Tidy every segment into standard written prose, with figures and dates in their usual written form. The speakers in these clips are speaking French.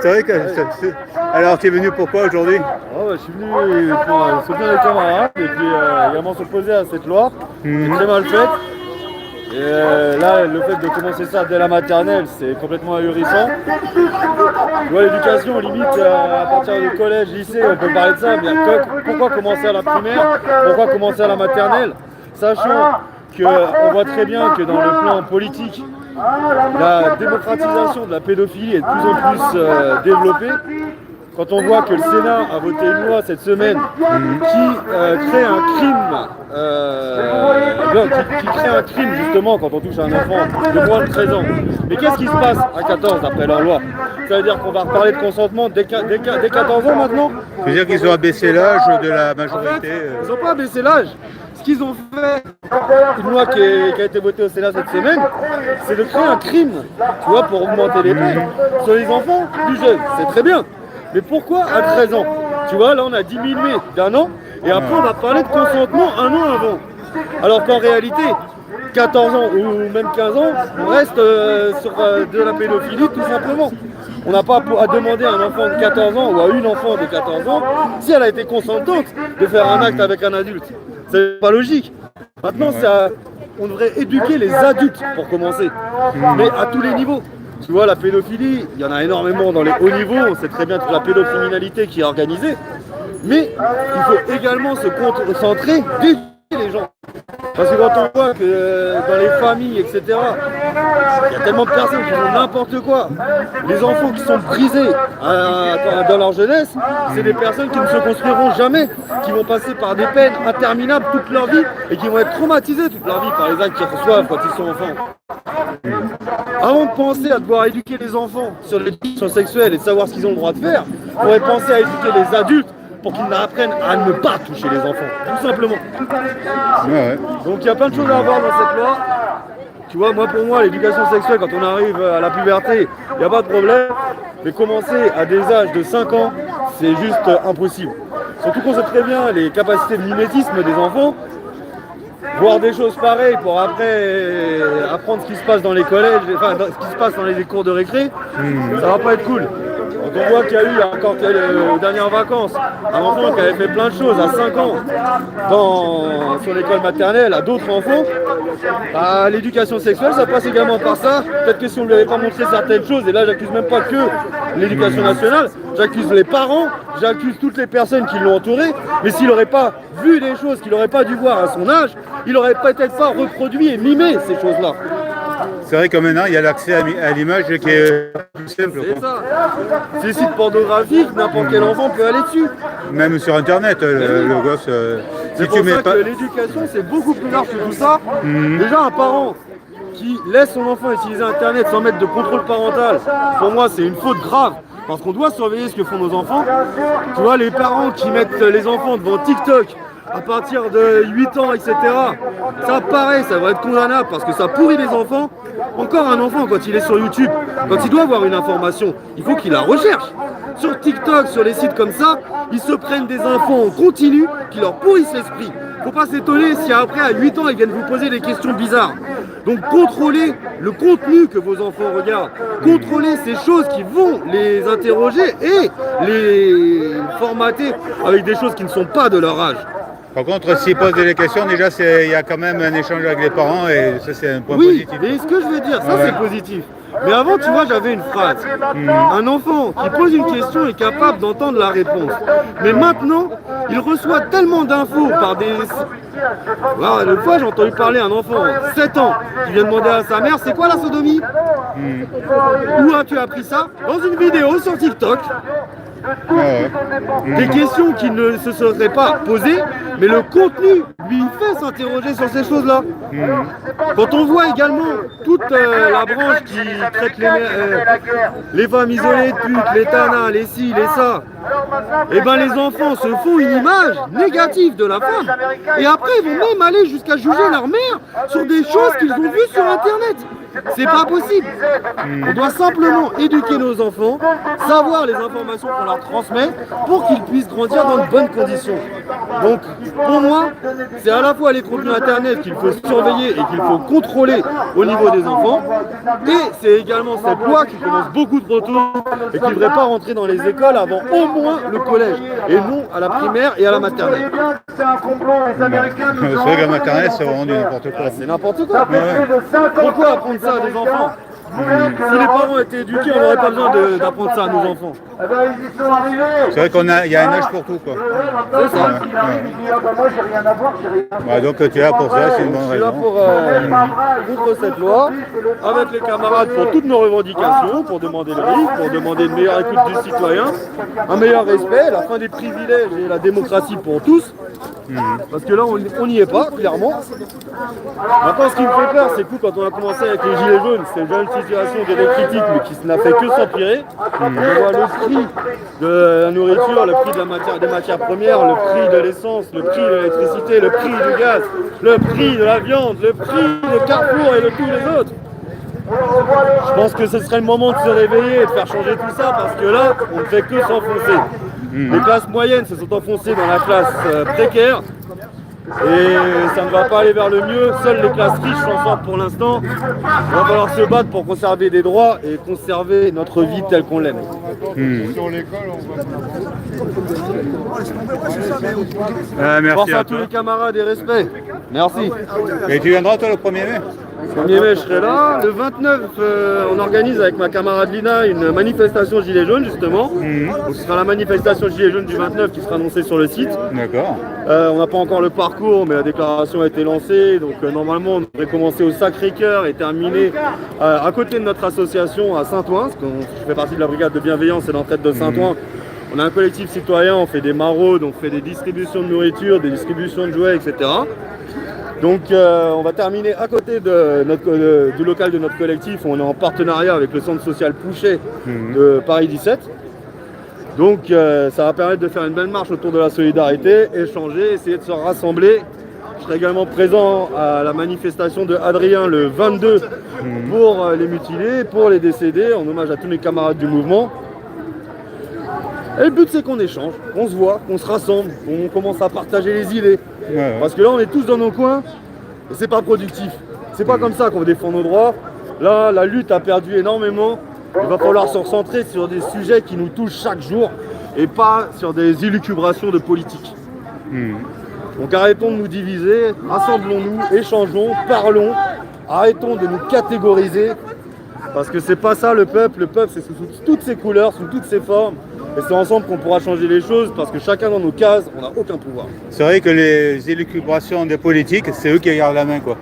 C'est vrai que... Alors, tu es venu pourquoi aujourd'hui? Je suis venu pour soutenir les camarades et puis également s'opposer à cette loi qui est très mal faite. Et là, le fait de commencer ça dès la maternelle, c'est complètement ahurissant. Tu vois, l'éducation, limite, à partir du collège, lycée, on peut parler de ça, mais pourquoi commencer à la primaire? Pourquoi commencer à la maternelle? Sachant qu'on voit très bien que dans le plan politique, la démocratisation de la pédophilie est de plus en plus développée. Quand on voit que le Sénat a voté une loi cette semaine qui crée un crime, qui crée un crime justement quand on touche à un enfant de moins de 13 ans. Mais qu'est-ce qui se passe à 14 d'après leur loi? Ça veut dire qu'on va reparler de consentement dès 14 ans maintenant? Ça veut dire qu'ils ont abaissé l'âge de la majorité. En fait, ils n'ont pas abaissé l'âge. Ce qu'ils ont fait, une loi qui a été votée au Sénat cette semaine, c'est de créer un crime, tu vois, pour augmenter les peines sur les enfants plus jeunes. C'est très bien. Mais pourquoi à 13 ans? Tu vois, là on a diminué d'un an et après on va parler de consentement un an avant. Alors qu'en réalité, 14 ans ou même 15 ans, on reste sur de la pédophilie tout simplement. On n'a pas à demander à un enfant de 14 ans ou à une enfant de 14 ans si elle a été consentante de faire un acte avec un adulte. C'est pas logique. Maintenant, on devrait éduquer les adultes pour commencer, mais à tous les niveaux. Tu vois, la pédophilie, il y en a énormément dans les hauts niveaux, on sait très bien toute la pédocriminalité qui est organisée, mais il faut également se concentrer d'éduquer les gens. Parce que quand on voit que dans les familles, etc., il y a tellement de personnes qui font n'importe quoi. Les enfants qui sont brisés dans leur jeunesse, c'est des personnes qui ne se construiront jamais, qui vont passer par des peines interminables toute leur vie et qui vont être traumatisés toute leur vie par les actes qu'ils reçoivent quand ils sont enfants. Avant de penser à devoir éduquer les enfants sur l'éducation sexuelle et de savoir ce qu'ils ont le droit de faire, on pourrait penser à éduquer les adultes pour qu'ils apprennent à ne pas toucher les enfants, tout simplement. Ouais. Donc il y a plein de choses à voir dans cette loi. Tu vois, pour moi, l'éducation sexuelle, quand on arrive à la puberté, il n'y a pas de problème. Mais commencer à des âges de 5 ans, c'est juste impossible. Surtout qu'on sait très bien les capacités de mimétisme des enfants. Voir des choses pareilles pour après apprendre ce qui se passe dans les collèges, enfin ce qui se passe dans les cours de récré, ça va pas être cool. Quand on voit qu'il y a eu encore aux dernières vacances un enfant qui avait fait plein de choses à 5 ans sur l'école maternelle à d'autres enfants, l'éducation sexuelle ça passe également par ça. Peut-être que si on ne lui avait pas montré certaines choses, et là j'accuse même pas que l'éducation nationale, j'accuse les parents, j'accuse toutes les personnes qui l'ont entouré, mais s'il n'aurait pas vu des choses qu'il n'aurait pas dû voir à son âge, il n'aurait peut-être pas reproduit et mimé ces choses-là. C'est vrai que maintenant, il y a l'accès à l'image qui est plus simple. C'est ça. Ces sites pornographiques, n'importe quel enfant peut aller dessus. Même sur Internet, le gosse... c'est pour ça que l'éducation, c'est beaucoup plus large que tout ça. Déjà, un parent qui laisse son enfant utiliser Internet sans mettre de contrôle parental, pour moi, c'est une faute grave. Parce qu'on doit surveiller ce que font nos enfants. Tu vois, les parents qui mettent les enfants devant TikTok à partir de 8 ans, etc. Ça, pareil, ça va être condamnable parce que ça pourrit les enfants. Encore un enfant, quand il est sur YouTube, quand il doit avoir une information, il faut qu'il la recherche. Sur TikTok, sur les sites comme ça, ils se prennent des infos en continu qui leur pourrissent l'esprit. Faut pas s'étonner si après, à 8 ans, ils viennent vous poser des questions bizarres. Donc contrôlez le contenu que vos enfants regardent, contrôlez ces choses qui vont les interroger et les formater avec des choses qui ne sont pas de leur âge. Par contre, s'ils posent des questions, déjà, il y a quand même un échange avec les parents et ça, c'est un point positif. Oui, mais ce que je veux dire, ça c'est positif. Mais avant, tu vois, j'avais une phrase. Un enfant qui pose une question est capable d'entendre la réponse. Mais maintenant, il reçoit tellement d'infos par des... Alors, une fois, j'ai entendu parler un enfant, 7 ans, qui vient demander à sa mère, c'est quoi la sodomie? Où as-tu appris ça? Dans une vidéo sur TikTok. Des questions qui ne se seraient pas posées, mais le contenu lui fait s'interroger sur ces choses-là. Quand on voit également toute la branche qui traite les femmes isolées de putes, les tanas, les ci, les ça, et ben les enfants se font une image négative de la femme. Et après, ils vont même aller jusqu'à juger leur mère sur des choses qu'ils ont vues sur Internet. C'est pas possible. On doit simplement éduquer nos enfants, savoir les informations qu'on leur transmet pour qu'ils puissent grandir dans de bonnes conditions. Donc, pour moi, c'est à la fois les contenus internet qu'il faut surveiller et qu'il faut contrôler au niveau des enfants, et c'est également cette loi qui commence beaucoup trop tôt et qui ne devrait pas rentrer dans les écoles avant au moins le collège, et non à la primaire et à la maternelle. C'est vrai que la maternelle, c'est vraiment du n'importe quoi. C'est n'importe quoi. Pourquoi apprendre ça à des enfants? Si les parents étaient éduqués, on n'aurait pas besoin d'apprendre ça à nos enfants. C'est vrai qu'il y a un âge pour tout, quoi. C'est ça. Ouais, donc tu es là pour ça, c'est une bonne Je suis là raison. pour contre cette loi, avec les camarades pour toutes nos revendications, pour demander le RIC, pour demander une meilleure écoute du citoyen, un meilleur respect, la fin des privilèges et la démocratie pour tous. Parce que là, on n'y est pas, clairement. Maintenant, ce qui me fait peur, c'est que quand on a commencé avec les gilets jaunes, c'était déjà une situation critique, mais qui n'a fait que s'empirer. On voit le prix de la nourriture, le prix des matières premières, le prix de l'essence, le prix de l'électricité, le prix du gaz, le prix de la viande, le prix de Carrefour et de tous les autres. Je pense que ce serait le moment de se réveiller et de faire changer tout ça, parce que là, on ne fait que s'enfoncer. Les classes moyennes se sont enfoncées dans la classe précaire, et ça ne va pas aller vers le mieux. Seules les classes riches s'en sortent pour l'instant. Il va falloir se battre pour conserver des droits et conserver notre vie telle qu'on l'aime. Merci Pense à à tous toi. les camarades et respect. Merci. Et tu viendras toi le 1er mai? Le 1er mai, je serai là. Le 29, on organise avec ma camarade Lina une manifestation Gilets jaunes, justement. Donc, ce sera la manifestation Gilets jaunes du 29 qui sera annoncée sur le site. D'accord. On n'a pas encore le parcours, mais la déclaration a été lancée. Donc, normalement, on devrait commencer au Sacré-Cœur et terminer à côté de notre association à Saint-Ouen, parce que je fais partie de la brigade de bienveillance et d'entraide de Saint-Ouen. On a un collectif citoyen, on fait des maraudes, on fait des distributions de nourriture, des distributions de jouets, etc. Donc on va terminer à côté du local de notre collectif. On est en partenariat avec le centre social Pouchet de Paris 17. Donc ça va permettre de faire une belle marche autour de la solidarité, échanger, essayer de se rassembler. Je serai également présent à la manifestation de Adrien le 22 pour les mutilés, pour les décédés, en hommage à tous mes camarades du mouvement. Et le but, c'est qu'on échange, qu'on se voit, qu'on se rassemble, qu'on commence à partager les idées. Ouais. Parce que là, on est tous dans nos coins et c'est pas productif. C'est pas comme ça qu'on défend nos droits. Là, la lutte a perdu énormément. Il va falloir se recentrer sur des sujets qui nous touchent chaque jour et pas sur des élucubrations de politique. Donc arrêtons de nous diviser, rassemblons-nous, échangeons, parlons, arrêtons de nous catégoriser. Parce que c'est pas ça le peuple. Le peuple, c'est sous toutes ses couleurs, sous toutes ses formes. Et c'est ensemble qu'on pourra changer les choses, parce que chacun dans nos cases, on n'a aucun pouvoir. C'est vrai que les élucubrations des politiques, c'est eux qui gardent la main, quoi.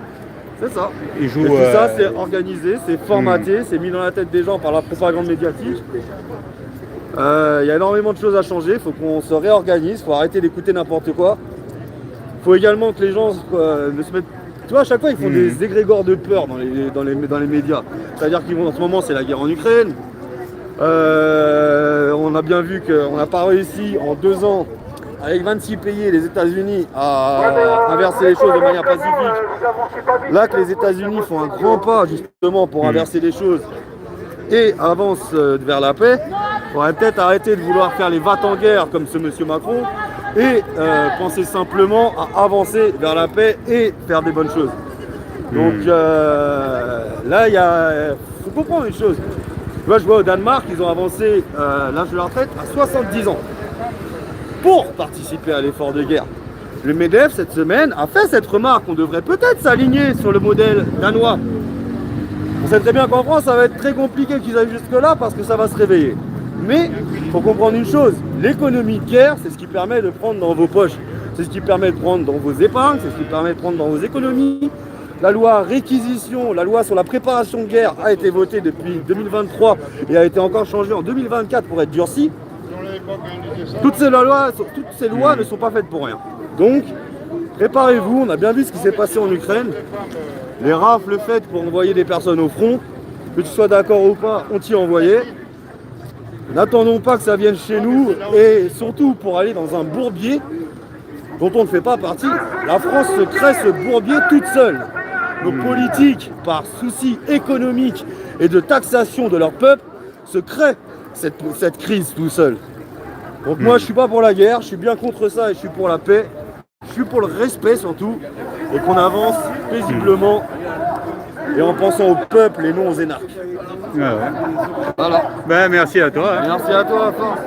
C'est ça. Ils Et jouent. tout ça, c'est organisé, c'est formaté, c'est mis dans la tête des gens par la propagande médiatique. Il y a énormément de choses à changer, il faut qu'on se réorganise, il faut arrêter d'écouter n'importe quoi. Il faut également que les gens ne se mettent... Tu vois, à chaque fois, ils font des égrégores de peur dans les médias. C'est-à-dire qu'ils vont, en ce moment, c'est la guerre en Ukraine. On a bien vu qu'on n'a pas réussi en 2 ans, avec 26 pays et les États-Unis, à inverser les choses de manière pacifique. Là que les États-Unis font un grand pas justement pour inverser les choses et avancent vers la paix, on aurait peut-être arrêté de vouloir faire les va-t-en-guerre comme ce monsieur Macron et penser simplement à avancer vers la paix et faire des bonnes choses. Donc là, il faut comprendre une chose. Moi, je vois au Danemark, ils ont avancé l'âge de la retraite à 70 ans pour participer à l'effort de guerre. Le MEDEF, cette semaine, a fait cette remarque. On devrait peut-être s'aligner sur le modèle danois. On sait très bien qu'en France, ça va être très compliqué qu'ils aillent jusque-là parce que ça va se réveiller. Mais il faut comprendre une chose, l'économie de guerre, c'est ce qui permet de prendre dans vos poches. C'est ce qui permet de prendre dans vos épargnes, c'est ce qui permet de prendre dans vos économies. La loi réquisition, la loi sur la préparation de guerre a été votée depuis 2023 et a été encore changée en 2024 pour être durcie. Toutes ces lois ne sont pas faites pour rien. Donc, préparez-vous, on a bien vu ce qui s'est passé en Ukraine. Les rafles faites pour envoyer des personnes au front, que tu sois d'accord ou pas, on t'y envoyait. N'attendons pas que ça vienne chez nous et surtout pour aller dans un bourbier dont on ne fait pas partie. La France se crée ce bourbier toute seule. nos politiques, par souci économique et de taxation de leur peuple, se créent cette crise tout seul. Donc moi je suis pas pour la guerre, je suis bien contre ça et je suis pour la paix. Je suis pour le respect surtout et qu'on avance paisiblement et en pensant au peuple et non aux énarques. Ouais, ouais. Voilà. Ben, merci à toi. Hein. Merci à toi, Fort.